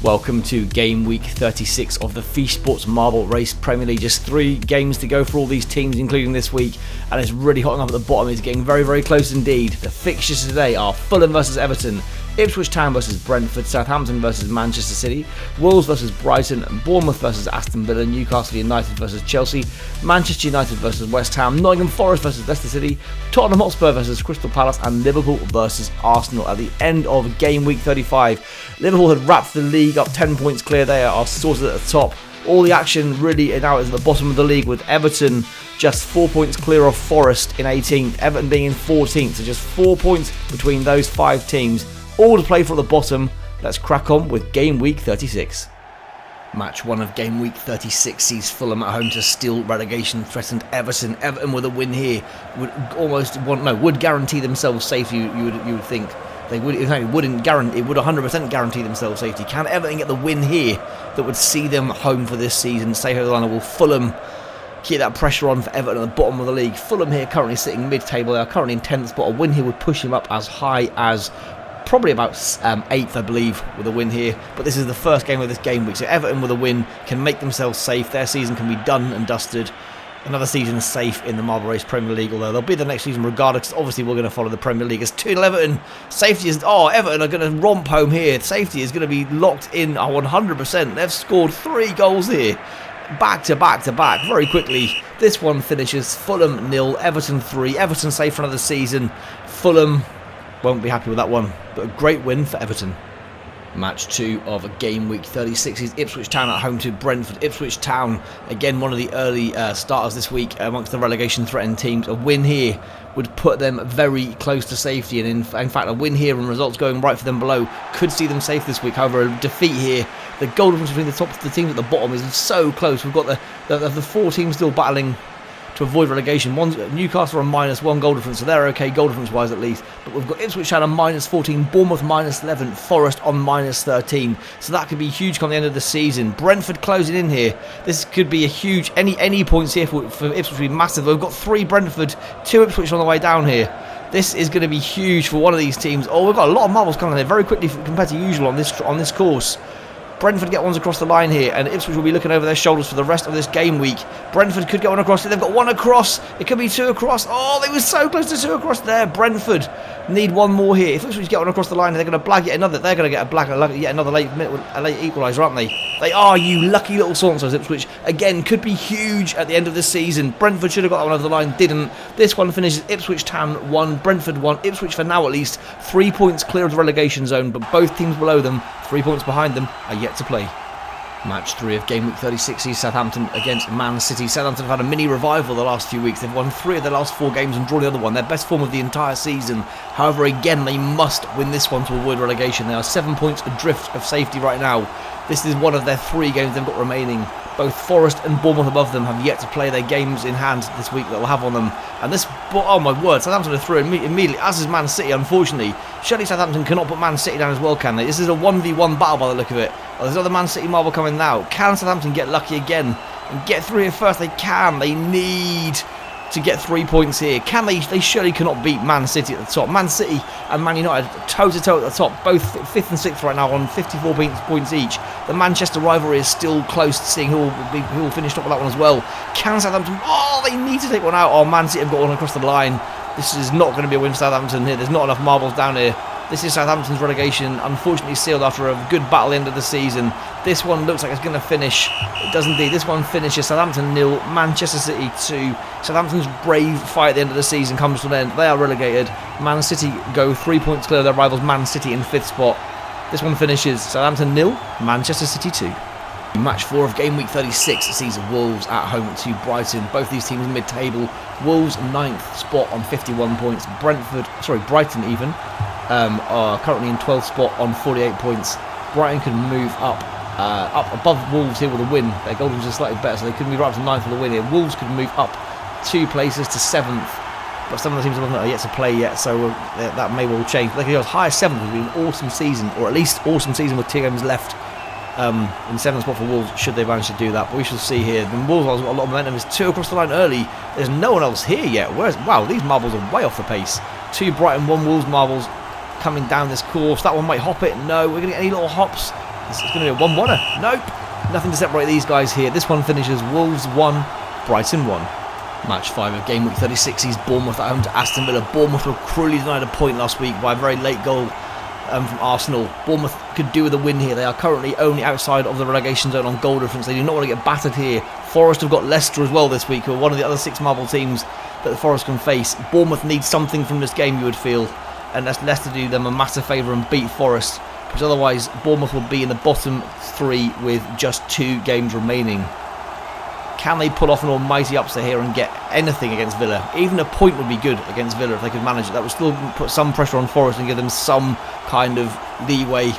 Welcome to Game Week 36 of the Feesh Sports Marble Race Premier League. Just 3 games to go for all these teams, including this week, and it's really hotting up at the bottom. It's getting very, very close indeed. The fixtures today are Fulham versus Everton, Ipswich Town versus Brentford, Southampton versus Manchester City, Wolves versus Brighton, Bournemouth versus Aston Villa, Newcastle United versus Chelsea, Manchester United versus West Ham, Nottingham Forest versus Leicester City, Tottenham Hotspur versus Crystal Palace, and Liverpool versus Arsenal at the end of Game Week 35. Liverpool had wrapped the league up 10 points clear. They are sorted at the top. All the action really now is at the bottom of the league, with Everton just 4 points clear of Forest in 18th, Everton being in 14th, so just 4 points between those 5 teams. All to play for at the bottom. Let's crack on with Game Week 36. Match 1 of Game Week 36 sees Fulham at home to still relegation-threatened Everton. Everton with a win here would guarantee themselves safety. You would think they would. It wouldn't guarantee. It would 100% guarantee themselves safety. Can Everton get the win here that would see them home for this season? Stay over the line. Will Fulham keep that pressure on for Everton at the bottom of the league? Fulham here currently sitting mid-table. They are currently in 10th spot. A win here would push him up as high as probably about 8th, I believe, with a win here. But this is the first game of this game week, so Everton with a win can make themselves safe. Their season can be done and dusted. Another season safe in the Marble Race Premier League, although they'll be the next season regardless. Obviously, we're going to follow the Premier League. It's 2-0 Everton. Safety is... Everton are going to romp home here. Safety is going to be locked in 100%. They've scored 3 goals here. Back to back to back very quickly. This one finishes Fulham 0, Everton 3. Everton safe for another season. Fulham won't be happy with that one, but a great win for Everton. Match 2 of Game Week 36 is Ipswich Town at home to Brentford. Ipswich Town, again, one of the early starters this week amongst the relegation-threatened teams. A win here would put them very close to safety, and in fact, a win here and results going right for them below could see them safe this week. However, a defeat here, the goal difference between the teams at the bottom is so close. We've got the 4 teams still battling to avoid relegation. Newcastle are on -1 goal difference, so they're okay goal difference wise at least. But we've got Ipswich Town on -14, Bournemouth -11, Forest on -13. So that could be huge come the end of the season. Brentford closing in here. This could be a huge any points here for Ipswich would be massive. We've got 3 Brentford, 2 Ipswich on the way down here. This is going to be huge for one of these teams. We've got a lot of marbles coming in very quickly compared to usual on this course. Brentford get ones across the line here, and Ipswich will be looking over their shoulders for the rest of this game week. Brentford could get one across. They've got 1 across. It could be 2 across. They were so close to 2 across there. Brentford need 1 more here. If Ipswich get one across the line, they're going to blag yet another. They're going to get yet another late equaliser, aren't they? They are, you lucky little sauntos. Ipswich, again, could be huge at the end of the season. Brentford should have got that one over the line, didn't. This one finishes Ipswich Town 1, Brentford 1. Ipswich, for now at least, 3 points clear of the relegation zone, but both teams below them, 3 points behind them, are yet to play. Match 3 of Game Week 36 is Southampton against Man City. Southampton have had a mini revival the last few weeks. They've won 3 of their last 4 games and drawn the other one. Their best form of the entire season. However, again, they must win this one to avoid relegation. They are 7 points adrift of safety right now. This is one of their 3 games they've got remaining. Both Forest and Bournemouth above them have yet to play their games in hand this week that they'll have on them. And this, oh my word, Southampton are through immediately, as is Man City, unfortunately. Surely Southampton cannot put Man City down as well, can they? This is a 1v1 battle by the look of it. There's another Man City marble coming now. Can Southampton get lucky again and get 3 at first? They can. They need to get 3 points here. Can they? They surely cannot beat Man City at the top. Man City and Man United toe-to-toe at the top, both 5th and 6th right now on 54 points each. The Manchester rivalry is still close to seeing who will finish top of that one as well. Can Southampton? They need to take one out. Man City have got one across the line. This is not going to be a win for Southampton here. There's not enough marbles down here. This is Southampton's relegation, unfortunately sealed after a good battle end of the season. This one looks like it's going to finish. It does indeed. This one finishes Southampton 0, Manchester City 2. Southampton's brave fight at the end of the season comes to an end. They are relegated. Man City go 3 points clear of their rivals, Man City in 5th spot. This one finishes Southampton 0, Manchester City 2. Match 4 of Game Week 36 sees Wolves at home to Brighton. Both these teams mid-table. Wolves 9th spot on 51 points. Brighton even are currently in 12th spot on 48 points. Brighton can move up above Wolves here with a win. Their goal difference is slightly better, so they could move up to 9th with a win here. Wolves could move up 2 places to 7th, but some of the teams above them are yet to play yet, so that may well change. They could go as high as 7th. It would be an awesome season, or at least awesome season with 2 games left. In 7th spot for Wolves, should they manage to do that, but we shall see here. The Wolves have got a lot of momentum. There's 2 across the line early. There's no one else here yet. Wow, these marbles are way off the pace. 2 Brighton, 1 Wolves marbles coming down this course. That one might hop it. No, we're going to get any little hops. This is going to be a 1-1er. Nope. Nothing to separate these guys here. This one finishes Wolves 1, Brighton 1. Match 5 of Game Week 36 sees Bournemouth at home to Aston Villa. Bournemouth were cruelly denied a point last week by a very late goal from Arsenal. Bournemouth could do with a win here. They are currently only outside of the relegation zone on goal difference. They do not want to get battered here. Forest have got Leicester as well this week, who are one of the other 6 marble teams that the Forest can face. Bournemouth needs something from this game, you would feel, and that's Leicester do them a massive favour and beat Forest, because otherwise Bournemouth will be in the bottom 3 with just 2 games remaining. Can they pull off an almighty upset here and get anything against Villa? Even a point would be good against Villa if they could manage it. That would still put some pressure on Forest and give them some kind of leeway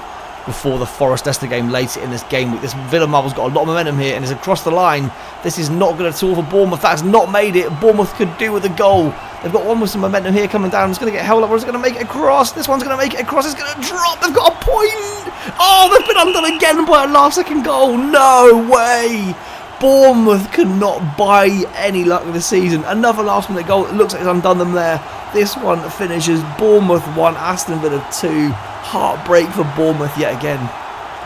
before the Forest-Leicester game later in this game week. This Villa marble's got a lot of momentum here and is across the line. This is not good at all for Bournemouth. That's not made it. Bournemouth could do with a goal. They've got one with some momentum here coming down. It's going to get held up, or is it going to make it across? This one's going to make it across. It's going to drop. They've got a point. Oh, they've been undone again by a last-second goal. No way. Bournemouth could not buy any luck this season. Another last-minute goal. It looks like it's undone them there. This one finishes Bournemouth 1, Aston Villa 2. Heartbreak for Bournemouth yet again.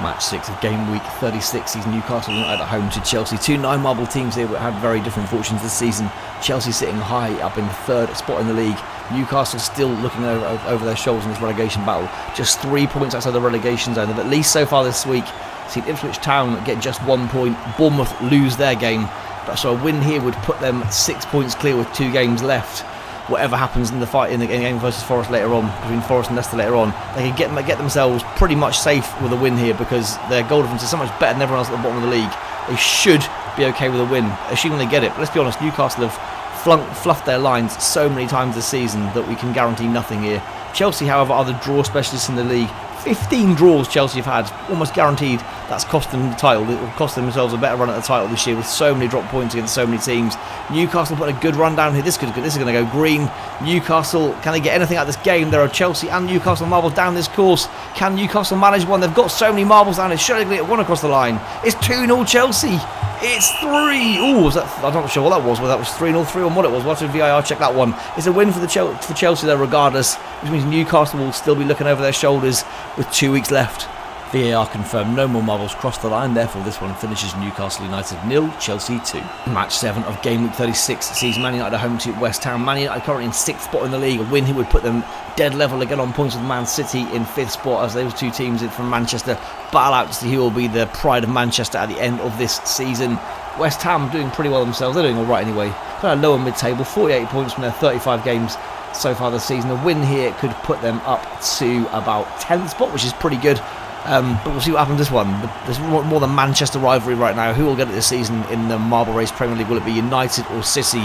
Match 6 of Game Week 36 sees Newcastle United at home to Chelsea. 2 9-marble teams here that had very different fortunes this season. Chelsea sitting high up in the 3rd spot in the league. Newcastle still looking over their shoulders in this relegation battle. Just 3 points outside the relegation zone. They've at least so far this week seen Ipswich Town get just 1 point. Bournemouth lose their game. So a win here would put them 6 points clear with 2 games left. Whatever happens in the fight in the game versus Forest later on, between Forest and Leicester later on, they can get themselves pretty much safe with a win here, because their goal difference is so much better than everyone else at the bottom of the league. They should be okay with a win, assuming they get it. But let's be honest, Newcastle have fluffed their lines so many times this season that we can guarantee nothing here. Chelsea, however, are the draw specialists in the league. 15 draws Chelsea have had, almost guaranteed. That's cost them the title. It will cost themselves a better run at the title this year with so many drop points against so many teams. Newcastle put a good run down here. This is going to go green. Newcastle, can they get anything out of this game? There are Chelsea and Newcastle marbles down this course. Can Newcastle manage one? They've got so many marbles down here. Surely they get one across the line. It's 2-0 Chelsea. It's 3. Ooh, I'm not sure what that was. Whether that was 3-0, 3-1, what it was. We'll have to VIR check that one. It's a win for Chelsea there regardless, which means Newcastle will still be looking over their shoulders with 2 weeks left. VAR confirmed no more marbles crossed the line, therefore this one finishes Newcastle United 0, Chelsea 2. Match 7 of Game Week 36 sees Man United at home to West Ham. Man United currently in 6th spot in the league. A win here would put them dead level again on points with Man City in 5th spot, as those 2 teams from Manchester battle out to see who will be the pride of Manchester at the end of this season. West Ham doing pretty well themselves. They're doing alright anyway. Kind of lower mid-table, 48 points from their 35 games so far this season. A win here could put them up to about 10th spot, which is pretty good. But we'll see what happens this one. There's more than Manchester rivalry right now. Who will get it this season in the Marble Race Premier League? Will it be United or City?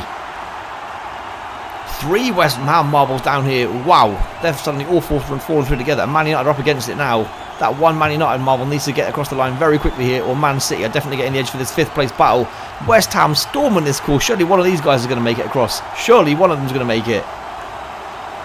3 West Ham marbles down here. Wow, they're suddenly all fallen through together. And Man United are up against it now. That one Man United marble needs to get across the line very quickly here, or Man City are definitely getting the edge for this 5th place battle. West Ham storming this course. Surely one of these guys is going to make it across. Surely one of them is going to make it.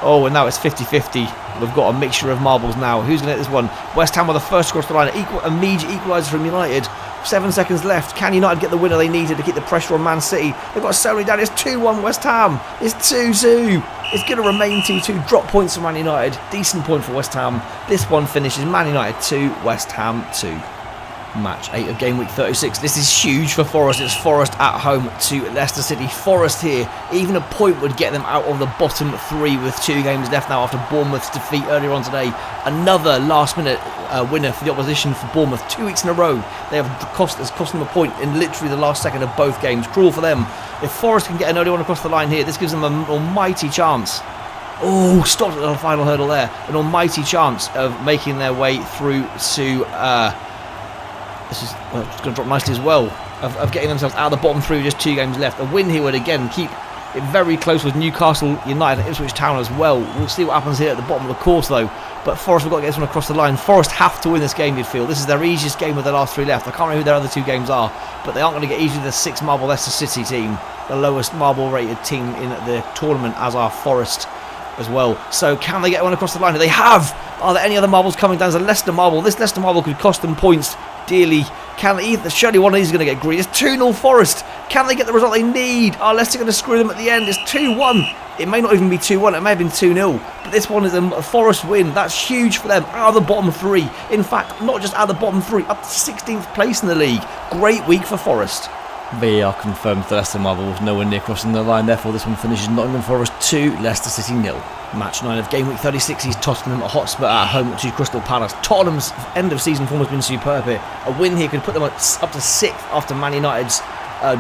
Oh, and now it's 50-50. We've got a mixture of marbles now. Who's going to hit this one? West Ham were the first across the line. Immediate equaliser from United. 7 seconds left. Can United get the winner they needed to keep the pressure on Man City? They've got so many down. It's 2-1 West Ham. It's 2-2. It's going to remain 2-2. Drop points for Man United. Decent point for West Ham. This one finishes Man United 2, West Ham 2. Match 8 of Game Week 36. This is huge for Forest. It's Forest at home to Leicester City. Forest here, even a point would get them out of the bottom 3 with 2 games left now after Bournemouth's defeat earlier on today. Another last minute winner for the opposition for Bournemouth. 2 weeks in a row. It's cost them a point in literally the last second of both games. Cruel for them. If Forest can get an early one across the line here, this gives them an almighty chance. Oh, stopped at the final hurdle there. An almighty chance of making their way through to... This is going to drop nicely as well, of getting themselves out of the bottom 3 with just 2 games left. A win here would again keep it very close with Newcastle United and Ipswich Town as well. We'll see what happens here at the bottom of the course though. But Forest have got to get this one across the line. Forest have to win this game, you'd feel. This is their easiest game with the last 3 left. I can't remember who their other 2 games are, but they aren't going to get easily the 6 marble Leicester City team, the lowest marble rated team in the tournament, as are Forest as well. So can they get one across the line? They have! Are there any other marbles coming down? There's a Leicester marble. This Leicester marble could cost them points dearly. Can they either? Surely one of these is going to get green. It's 2-0 Forest. Can they get the result they need? Are Leicester going to screw them at the end? It's 2-1. It may not even be 2-1, it may have been 2-0, but this one is a Forest win. That's huge for them, out of the bottom 3. In fact, not just out of the bottom 3, up to 16th place in the league. Great week for Forest. VAR confirmed the Leicester marble was nowhere near crossing the line, therefore this one finishes Nottingham Forest 2, Leicester City 0. Match 9 of Game Week 36 is Tottenham Hotspur at home to Crystal Palace. Tottenham's end of season form has been superb here. A win here could put them up to 6th after Man United's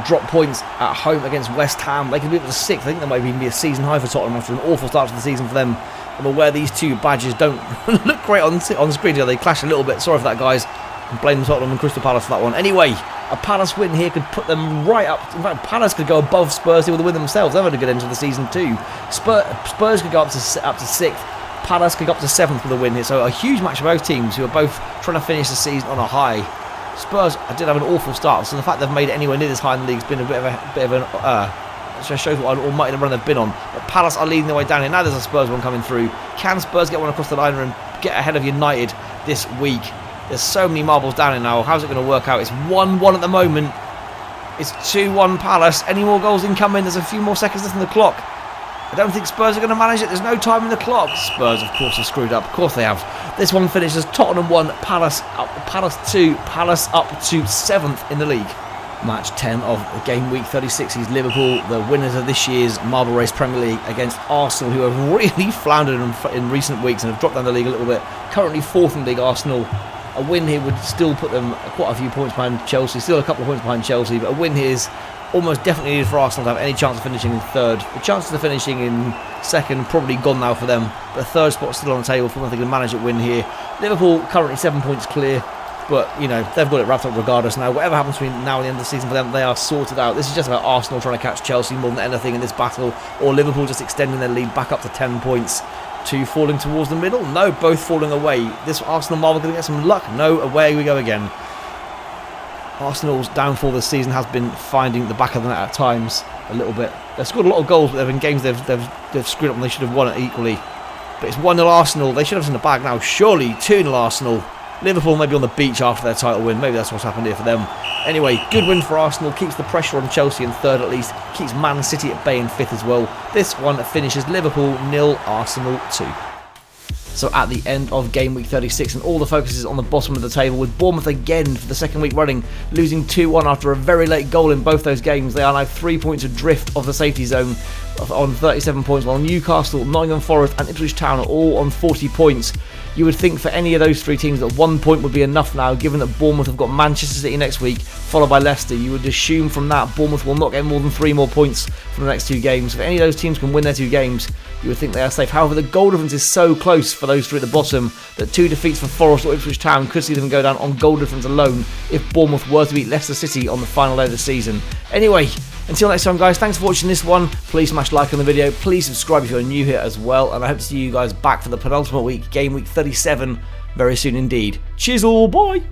drop points at home against West Ham. They could be up to 6th. I think that might even be a season high for Tottenham after an awful start to the season for them. I'm aware these two badges don't look great on screen. They clash a little bit. Sorry for that, guys. I blame Tottenham and Crystal Palace for that one. Anyway, a Palace win here could put them right up. In fact, Palace could go above Spurs here with a win themselves. They've had a good end to the season too. Spurs could go up to 6th. Palace could go up to 7th with a win here. So a huge match for both teams who are both trying to finish the season on a high. Spurs did have an awful start, so the fact they've made it anywhere near this high in the league has been a bit of an just shows what an almighty run they've been on. But Palace are leading their way down here. Now there's a Spurs one coming through. Can Spurs get one across the line and get ahead of United this week? There's so many marbles down here now. How's it going to work out? It's 1-1 at the moment. It's 2-1 Palace. Any more goals incoming? There's a few more seconds left on the clock. I don't think Spurs are going to manage it. There's no time in the clock. Spurs, of course, are screwed up. Of course they have. This one finishes Tottenham 1, Palace 2. Palace up to 7th in the league. Match 10 of Game Week 36 is Liverpool, the winners of this year's Marble Race Premier League, against Arsenal, who have really floundered in recent weeks and have dropped down the league a little bit. Currently 4th in the league, Arsenal. A win here would still put them quite a few points behind Chelsea, still a couple of points behind Chelsea, but a win here is almost definitely needed for Arsenal to have any chance of finishing in 3rd. The chances of finishing in 2nd probably gone now for them, but 3rd spot still on the table for them. They can manage a win here. Liverpool currently 7 points clear, but you know they've got it wrapped up regardless now. Whatever happens between now and the end of the season for them, they are sorted out. This is just about Arsenal trying to catch Chelsea more than anything in this battle, or Liverpool just extending their lead back up to 10 points. 2 falling towards the middle? No, both falling away. This Arsenal marble going to get some luck? No, away we go again. Arsenal's downfall this season has been finding the back of the net at times a little bit. They've scored a lot of goals, but there have been games they've screwed up and they should have won it equally. But it's 1-0 Arsenal. They should have us in the bag now. Surely 2-0 Arsenal. Liverpool may be on the beach after their title win. Maybe that's what's happened here for them. Anyway, good win for Arsenal. Keeps the pressure on Chelsea in 3rd at least. Keeps Man City at bay in 5th as well. This one finishes Liverpool 0, Arsenal 2. So at the end of Game Week 36, and all the focus is on the bottom of the table, with Bournemouth again for the 2nd week running, losing 2-1 after a very late goal in both those games. They are now 3 points adrift of the safety zone on 37 points, while Newcastle, Nottingham Forest and Ipswich Town are all on 40 points. You would think for any of those 3 teams that 1 point would be enough now, given that Bournemouth have got Manchester City next week, followed by Leicester. You would assume from that Bournemouth will not get more than 3 more points from the next 2 games. If any of those teams can win their 2 games, you would think they are safe. However, the goal difference is so close for those 3 at the bottom that 2 defeats for Forest or Ipswich Town could see them go down on goal difference alone if Bournemouth were to beat Leicester City on the final day of the season. Anyway, until next time, guys, thanks for watching this one. Please smash like on the video. Please subscribe if you're new here as well. And I hope to see you guys back for the penultimate week, Game Week 37, very soon indeed. Cheers all, bye!